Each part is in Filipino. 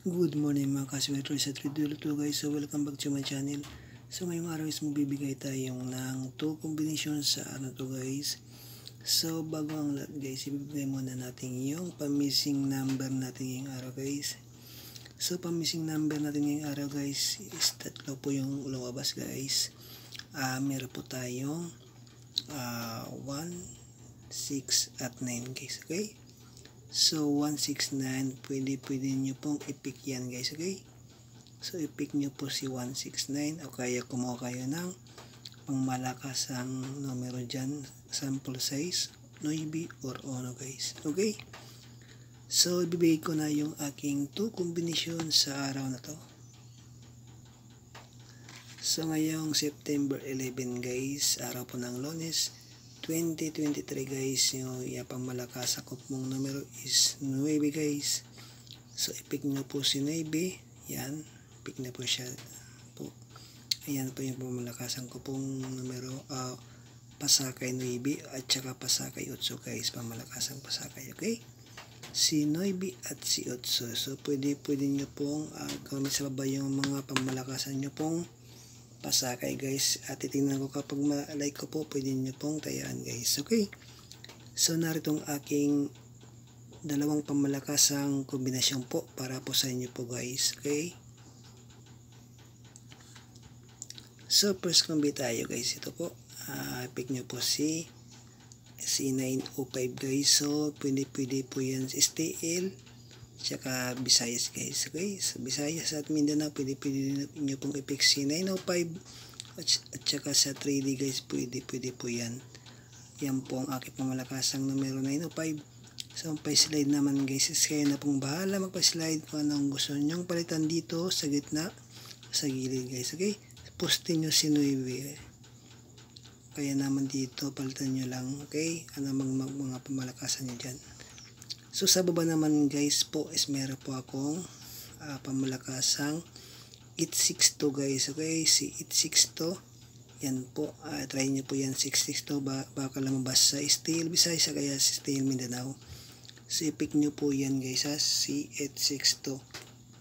Good morning mga kaswetro sa 3 guys. So welcome back to my channel. So ngayong araw is magbibigay tayong ng 2 combination sa to guys. So bago ang lahat guys, ibibigay muna natin yung pamissing number natin ngayong araw guys. So pamissing number natin ngayong araw guys is tatlo po yung lumabas guys. Meron po tayong 1, 6 at 9 guys, okay? So 169, pwede nyo pong i-pick yan guys, okay? So i-pick nyo po si 169 o kaya kumuha kayo ng pangmalakasang numero dyan, sample size 9 or 1 guys, okay? So ibibigay ko na yung aking 2 combination sa araw na to. So ngayong September 11 guys, araw po ng Lunes 2023 guys, yung pangmalakasan ko pong numero is 9 guys. So i-pick nyo po si 9, yan, pick na po siya po. Ayan po yung pangmalakasan ko pong numero, pasakay 9 at saka pasakay 8 guys, pangmalakasang pasakay, okay? Si 9 at si 8. So pwede nyo pong comment sa baba yung mga pangmalakasan nyo pong pasakay guys, at titingnan ko kapag ma-like ko po, pwede nyo pong tayaan guys, okay? So narito ang aking dalawang pamalakasang kombinasyon po para po sa inyo po guys, okay? So first combi tayo guys, ito po, pick nyo po si 905 guys. So pwede po yan si STL tsaka Visayas guys, okay? So Visayas at Mindanao, pwede nyo pong i-pick si 905 at saka sa 3D guys, pwede po yan. Yan po ang aking pamalakasang numero 905. So ang pa-slide naman guys is kayo na pong bahala magpa-slide kung anong gusto nyong palitan dito sa gitna, sa gilid guys, okay? Postin nyo si 9, kaya naman dito palitan nyo lang, okay? Ano mga pamalakasan nyo dyan. So sa baba naman guys po is meron po akong pamalakasang 862 guys, okay? Si 862, yan po, try nyo po yan 662, baka lumabas sa Steel Visayas kaya sa Steel Mindanao. So i-pick nyo po yan guys, si 862.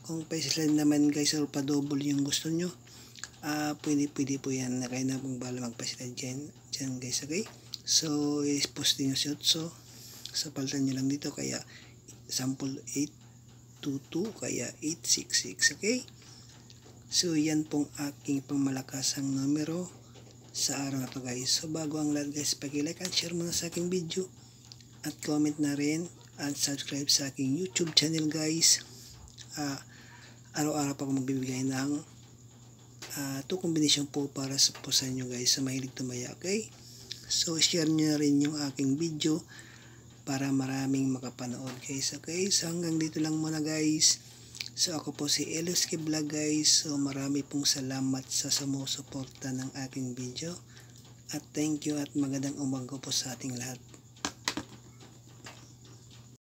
Kung pa-slide naman guys or pa-double yung gusto nyo, pwede po yan, na kayo na pong bala magpa-slide dyan guys, okay? So i-post nyo si 8. So palitan nyo lang dito, kaya sample 822 kaya 866, okay? So yan pong aking pangmalakasang numero sa araw na to guys. So bago ang lahat guys, pag-like and share muna sa aking video at comment na rin at subscribe sa aking YouTube channel guys. Araw-araw pa ako magbibigay ng 2 combination po para po sa inyo guys sa mahilig tumaya, okay? So share nyo na rin yung aking video para maraming makapanood guys, okay? So hanggang dito lang muna guys. So ako po si Eloski Vlog guys. So marami pong salamat sa sumusuporta ng aking video. At thank you at magandang umaga po sa ating lahat.